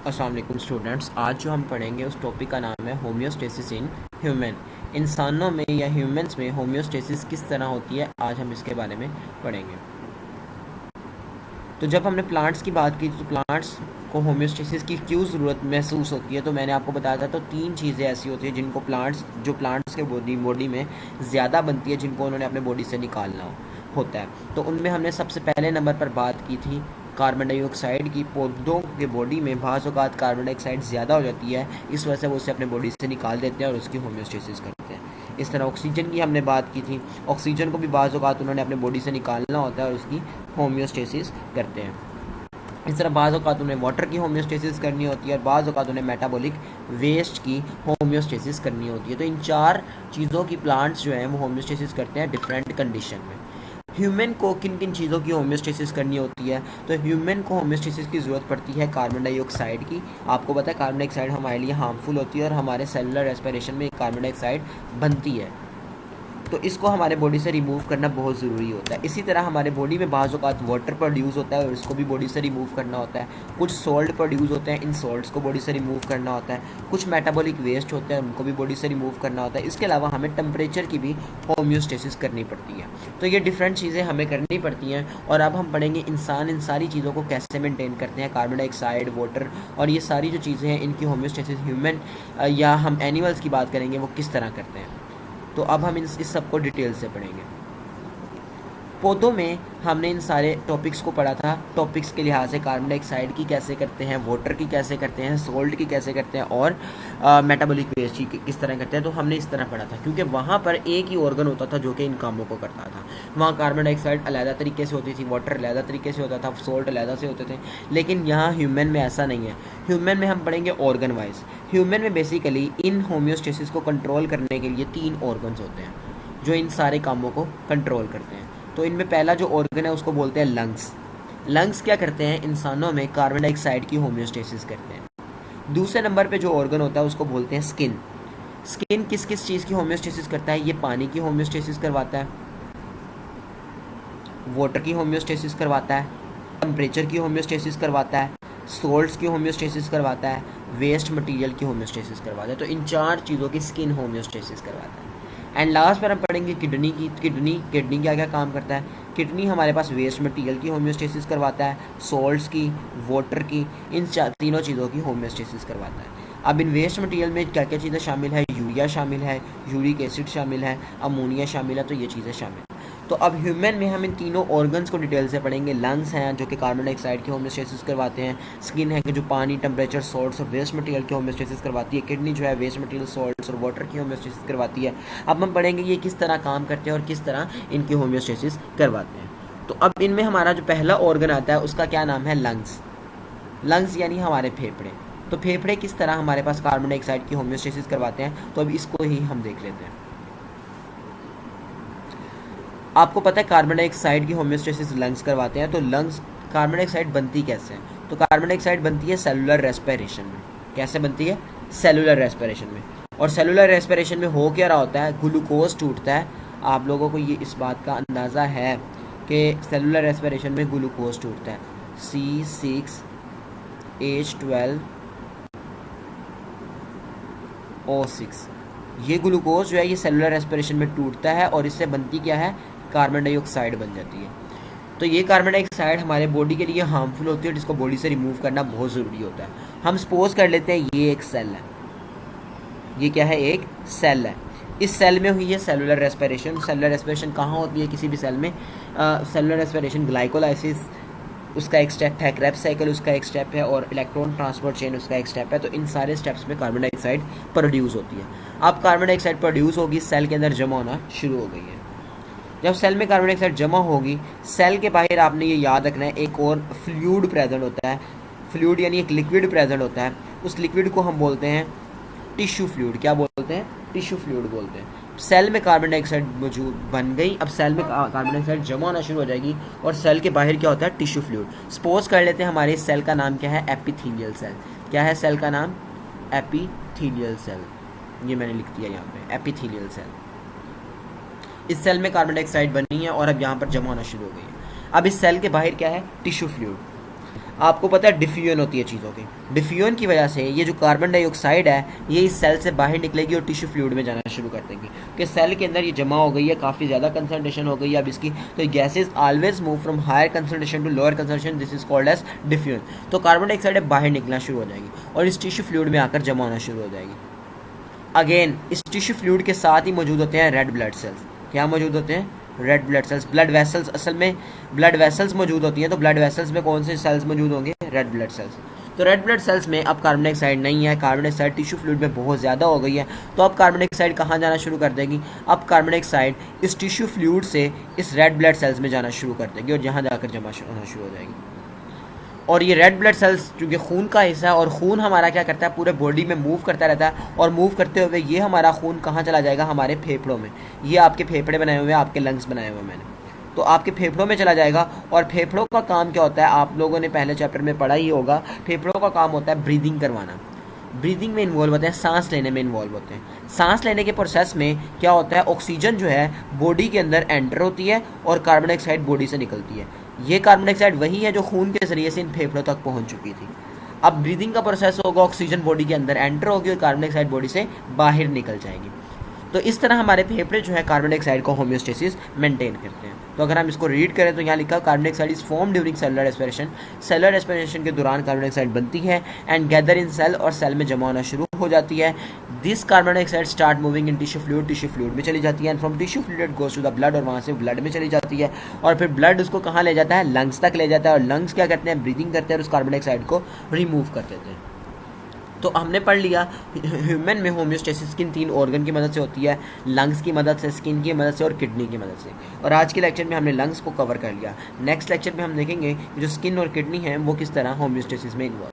अस्सलाम वालेकुम स्टूडेंट्स। आज जो हम पढ़ेंगे उस टॉपिक का नाम है होम्योस्टेसिस इन ह्यूमन। इंसानों में या ह्यूमंस में होम्योस्टेसिस किस तरह होती है, आज हम इसके बारे में पढ़ेंगे। तो जब हमने प्लांट्स की बात की तो प्लांट्स को होम्योस्टेसिस की क्यों ज़रूरत महसूस होती है, तो मैंने आपको बताया था। तो 3 चीज़ें ऐसी होती हैं जिनको प्लांट्स के बॉडी में ज़्यादा बनती है, जिनको उन्होंने अपने बॉडी से निकालना होता है। तो उनमें हमने सबसे पहले नंबर पर बात की थी कार्बन डाइऑक्साइड की। पौधों के बॉडी में बाज़ औक़ात कार्बन डाइऑक्साइड ज़्यादा हो जाती है, इस वजह से वो उसे अपने बॉडी से निकाल देते हैं और उसकी होम्योस्टेसिस करते हैं। इस तरह ऑक्सीजन की हमने बात की थी। ऑक्सीजन को भी बाज़ औक़ात उन्होंने अपने बॉडी से निकालना होता है और उसकी होम्योस्टेसिस करते हैं। इस तरह बाज़ औक़ात उन्हें वाटर की होम्योस्टेसिस करनी होती है और बाज़ औक़ात उन्हें मेटाबॉलिक वेस्ट की होम्योस्टेसिस करनी होती है। तो इन 4 चीज़ों की प्लांट्स जो हैं वो होम्योस्टेसिस करते हैं डिफरेंट कंडीशन में। ह्यूमन को किन किन चीज़ों की होम्योस्टेसिस करनी होती है, तो ह्यूमन को होम्योस्टेसिस की ज़रूरत पड़ती है कार्बन डाइऑक्साइड की। आपको पता है कार्बन डाइऑक्साइड हमारे लिए हार्मफुल होती है और हमारे सेलुलर रेस्पिरेशन में कार्बन डाइऑक्साइड बनती है, तो इसको हमारे बॉडी से रिमूव करना बहुत ज़रूरी होता है। इसी तरह हमारे बॉडी में बाज़ औक़ात वाटर प्रोड्यूस होता है और इसको भी बॉडी से रिमूव करना होता है। कुछ सॉल्ट प्रोड्यूस होते हैं, इन सॉल्ट्स को बॉडी से रिमूव करना होता है। कुछ मेटाबॉलिक वेस्ट होते हैं, उनको भी बॉडी से रिमूव करना होता है। इसके अलावा हमें टेम्परेचर की भी होम्योस्टेसिस करनी पड़ती है। तो ये डिफरेंट चीज़ें हमें करनी पड़ती हैं और अब हम पढ़ेंगे इंसान इन सारी चीज़ों को कैसे मेनटेन करते हैं। कार्बन डाइऑक्साइड, वाटर और ये सारी जो चीज़ें हैं इनकी होम्योस्टेसिस ह्यूमन या हम एनिमल्स की बात करेंगे वो किस तरह करते हैं। तो अब हम इस सब को डिटेल से पढ़ेंगे। पौधों में हमने इन सारे टॉपिक्स को पढ़ा था। टॉपिक्स के लिहाज से कार्बन डाइऑक्साइड की कैसे करते हैं, वाटर की कैसे करते हैं, सॉल्ट की कैसे करते हैं और मेटाबॉलिक वेस्ट की किस तरह करते हैं। तो हमने इस तरह पढ़ा था क्योंकि वहाँ पर एक ही ऑर्गन होता था जो कि इन कामों को करता था। वहाँ कार्बन डाइऑक्साइड अलग तरीके से होती थी, वाटर अलग तरीके से होता था, सॉल्ट अलग से होते थे। लेकिन यहाँ ह्यूमन में ऐसा नहीं है। ह्यूमन में हम पढ़ेंगे ऑर्गन वाइज। ह्यूमन में बेसिकली इन होम्योस्टेसिस को कंट्रोल करने के लिए 3 ऑर्गन्स होते हैं जो इन सारे कामों को कंट्रोल करते हैं। तो इनमें पहला जो ऑर्गन है उसको बोलते हैं लंग्स। लंग्स क्या करते हैं, इंसानों में कार्बन डाइऑक्साइड की होम्योस्टेसिस करते हैं। दूसरे नंबर पे जो ऑर्गन होता है उसको बोलते हैं स्किन। स्किन किस किस चीज़ की होम्योस्टेसिस करता है, ये पानी की होम्योस्टेसिस करवाता है, वाटर की होम्योस्टेसिस करवाता है, टेम्परेचर की होम्योस्टेसिस करवाता है, सॉल्ट्स की होम्योस्टेसिस करवाता है, वेस्ट मटेरियल की होम्योस्टेसिस करवाता है। तो इन 4 चीज़ों की स्किन होम्योस्टेसिस करवाता है। एंड लास्ट पर हम पढ़ेंगे किडनी की। किडनी क्या क्या काम करता है। किडनी हमारे पास वेस्ट मटेरियल की होम्योस्टेसिस करवाता है, सॉल्ट्स की, वाटर की, इन तीनों चीज़ों की होम्योस्टेसिस करवाता है। अब इन वेस्ट मटेरियल में क्या क्या चीज़ें शामिल है, यूरिया शामिल है, यूरिक एसिड शामिल है, अमोनिया शामिल है, तो ये चीज़ें शामिल है। तो अब ह्यूमन में हम इन तीनों ऑर्गन्स को डिटेल से पढ़ेंगे। लंग्स हैं जो कि कार्बन डाइऑक्साइड की होम्योस्टेसिस करवाते हैं, स्किन है कि जो पानी, टेम्परेचर, सॉल्ट्स और वेस्ट मटेरियल की होम्योस्टेसिस करवाती है, किडनी जो है वेस्ट मटेरियल, सॉल्ट्स और वाटर की होम्योस्टेसिस करवाती है। अब हम पढ़ेंगे ये किस तरह काम करते हैं और किस तरह इनकी होम्योस्टेसिस करवाते हैं। तो अब इनमें हमारा जो पहला ऑर्गन आता है उसका क्या नाम है, लंग्स। लंग्स यानी हमारे फेफड़े। तो फेफड़े किस तरह हमारे पास कार्बन डाइऑक्साइड की होम्योस्टेसिस करवाते हैं, तो अब इसको ही हम देख लेते हैं। आपको पता है कार्बन डाइऑक्साइड की होम्योस्टेसिस लंग्स करवाते हैं। तो लंग्स, कार्बन डाइऑक्साइड बनती कैसे है, तो कार्बन डाइऑक्साइड बनती है सेलुलर रेस्पिरेशन में। कैसे बनती है, सेलुलर रेस्पिरेशन में। और सेलुलर रेस्पिरेशन में हो क्या रहा होता है, ग्लूकोज टूटता है। आप लोगों को ये इस बात का अंदाज़ा है कि सेलुलर रेस्पिरेशन में ग्लूकोज टूटता है, C6H12O6। ये ग्लूकोज जो है ये सेलुलर रेस्पिरेशन में टूटता है और इससे बनती क्या है, कार्बन डाइऑक्साइड बन जाती है। तो ये कार्बन डाइऑक्साइड हमारे बॉडी के लिए हार्मफुल होती है, जिसको बॉडी से रिमूव करना बहुत ज़रूरी होता है। हम सपोज कर लेते हैं ये एक सेल है, ये क्या है, एक सेल है। इस सेल में हुई है सेलुलर रेस्पिरेशन। सेलुलर रेस्पिरेशन कहाँ होती है, किसी भी सेल में। सेलुलर रेस्पिरेशन, ग्लाइकोलाइसिस उसका एक स्टेप है, क्रेब्स साइकिल उसका एक स्टेप है और इलेक्ट्रॉन ट्रांसपोर्ट चेन उसका एक स्टेप है। तो इन सारे स्टेप्स में कार्बन डाइऑक्साइड प्रोड्यूस होती है। अब कार्बन डाइऑक्साइड प्रोड्यूस होगी, सेल के अंदर जमा होना शुरू हो गई है। जब सेल में कार्बन डाइऑक्साइड जमा होगी, सेल के बाहर आपने ये याद रखना है एक और फ्लूइड प्रेजेंट होता है। फ्लूइड यानी एक लिक्विड प्रेजेंट होता है। उस लिक्विड को हम बोलते हैं टिश्यू फ्लूइड। क्या बोलते हैं, टिश्यू फ्लूइड बोलते हैं। सेल में कार्बन डाइऑक्साइड मौजूद बन गई, अब सेल में कार्बन डाइऑक्साइड जमा होना शुरू हो जाएगी और सेल के बाहर क्या होता है, टिश्यू फ्लूइड। सपोज कर लेते हैं हमारे सेल का नाम क्या है, एपिथेलियल सेल। क्या है सेल का नाम, एपिथेलियल सेल। ये मैंने लिख दिया यहाँ पे, एपिथेलियल सेल। इस सेल में कार्बन डाइऑक्साइड बनी है और अब यहाँ पर जमा होना शुरू हो गई है। अब इस सेल के बाहर क्या है, टिश्यू फ्लूइड। आपको पता है डिफ्यूजन होती है चीज़ों की, डिफ्यूजन की वजह से ये जो कार्बन डाइऑक्साइड है ये इस सेल से बाहर निकलेगी और टिश्यू फ्लूइड में जाना शुरू कर देगी, कि सेल के अंदर ये जमा हो गई है, काफ़ी ज़्यादा कंसनट्रेशन हो गई है अब इसकी, तो gases always move from higher concentration to lower concentration, this is called as diffusion. तो कार्बन डाइऑक्साइड बाहर निकलना शुरू हो जाएगी और इस टिश्यू फ्लूइड में आकर जमा होना शुरू हो जाएगी। अगेन इस टिश्यू फ्लूइड के साथ ही मौजूद होते हैं रेड ब्लड सेल्स। क्या मौजूद होते हैं? Red blood cells. Blood vessels, असल में ब्लड वेसल्स मौजूद होती हैं, तो ब्लड वेसल्स में कौन से सेल्स मौजूद होंगे? Red blood cells. तो रेड ब्लड सेल्स में अब कार्बन डाइऑक्साइड नहीं है, कार्बन डाइऑक्साइड टिश्यू फ्लूइड में बहुत ज़्यादा हो गई है, तो अब कार्बन डाइऑक्साइड कहाँ जाना शुरू कर देगी? अब कार्बन डाइऑक्साइड इस टिश्यू फ्लूइड से इस रेड ब्लड सेल्स में जाना शुरू कर देगी और यहाँ जाकर जमा होना शुरू हो जाएगी। और ये रेड ब्लड सेल्स क्योंकि खून का हिस्सा है और खून हमारा क्या करता है, पूरे बॉडी में मूव करता रहता है, और मूव करते हुए ये हमारा खून कहाँ चला जाएगा? हमारे फेफड़ों में। ये आपके फेफड़े बनाए हुए हैं, आपके लंग्स बनाए हुए हैं मैंने, तो आपके फेफड़ों में चला जाएगा। और फेफड़ों का काम क्या होता है? आप लोगों ने पहले चैप्टर में पढ़ा ही होगा, फेफड़ों का काम होता है ब्रीदिंग करवाना। ब्रीदिंग में इन्वॉल्व होते हैं, सांस लेने में इन्वॉल्व होते हैं। सांस लेने के प्रोसेस में क्या होता है? ऑक्सीजन जो है बॉडी के अंदर एंटर होती है और कार्बन डाइऑक्साइड बॉडी से निकलती है। ये कार्बन डाइऑक्साइड वही है जो खून के जरिए से इन फेफड़ों तक पहुंच चुकी थी। अब ब्रीदिंग का प्रोसेस होगा, ऑक्सीजन बॉडी के अंदर एंटर होगी और कार्बन डाइऑक्साइड बॉडी से बाहर निकल जाएगी। तो इस तरह हमारे फेफड़े जो है कार्बन डाइऑक्साइड को होम्योस्टेसिस मेंटेन करते हैं। तो अगर हम इसको रीड करें तो यहाँ लिखा carbon dioxide is form during cellular respiration. Cellular respiration के दौरान कार्बन डाइऑक्साइड बनती है एंड गैदर इन सेल, और सेल में जमा होना शुरू हो जाती है। This carbon dioxide start moving in tissue fluid, tissue fluid में चली जाती है, and from tissue fluid it goes to the blood, और वहाँ से ब्लड में चली जाती है, और फिर ब्लड उसको कहाँ ले जाता है? लंग्स तक ले जाता है, और लंग्स क्या करते हैं? ब्रीदिंग करते हैं और उस कार्बन डाइऑक्साइड को रिमूव कर देते हैं। तो हमने पढ़ लिया ह्यूमन में होम्योस्टेसिस किन 3 ऑर्गन की मदद से होती है, लंग्स की मदद से, स्किन की मदद से और किडनी की मदद से। और आज के लेक्चर में हमने लंग्स को कवर कर लिया। नेक्स्ट लेक्चर में हम देखेंगे जो स्किन और किडनी है वो किस तरह होम्योस्टेसिस में इन्वॉल्व